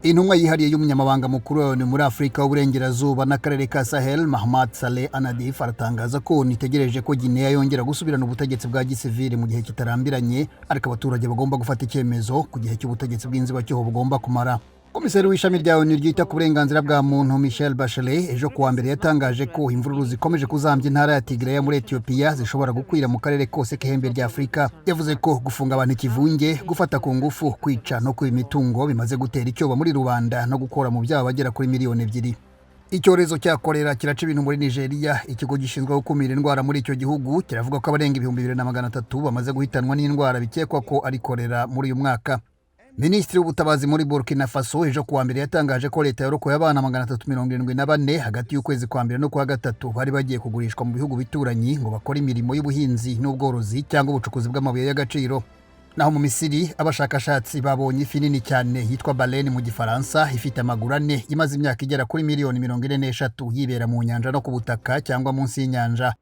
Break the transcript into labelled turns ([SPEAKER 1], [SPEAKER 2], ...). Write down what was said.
[SPEAKER 1] Intumwa yihariye y'umunyamabanga mukuru wa ONU muri Afrika y'Uburengerazuba n'akarere ka Sahel, Mahamat Saleh Anadif, aratangaza ko nitegereje ko Guinea yongera gusubirana ubutegetsi bwa gisivili mu gihe kitarambiranye, ariko abaturage bagomba gufata icyemezo ku gihe cy'ubutegetsi bw'inzibacyuho bugomba kumara. Komiseri w'ishami rya ONU ryita ku burenganzira bwa muntu Michelle Bachelet ejo kuwa mbere yatangaje ko imvururu zikomeje kuzambya intara ya Tigray muri Ethiopia zishobora gukwira mu karere kose k'ihembe rya Afrika. Yavuze ko gufunga abantu ikivunge, gufata ku ngufu, kwica no kwiba imitungo bimaze gutera icyoba muri rubanda no gukora mu byaba bagera kuri miliyoni 2. Icyorezo cya kolera kiraca ibintu muri Nigeria. Ikigo gishinzwe gukumira indwara muri icyo gihugu kiravuga ko abarenga 2300 bamaze guhitanwa n'indwara bikekwa ko ari kolera muri uyu mwaka. Minisitiri w'ubutabazi muri Burkina Faso ejo kuwa mbere yatangaje ko leta yorokoye abana 374 hagati y'ukwezi kwa mbere no kwa gatatu bari bagiye kugurishwa mu bihugu bituranyi ngo bakore imirimo y'ubuhinzi n'ubworozi cyangwa ubucukuzi bw'amabuye y'agaciro. Naho mu Misiri abashakashatsi babonye ifi nini cyane yitwa baleine mu gifaransa ifite amaguru 4 imaze imyaka igera kuri miliyoni 43 yibera mu nyanja no ku butaka cyangwa munsi y'inyanja.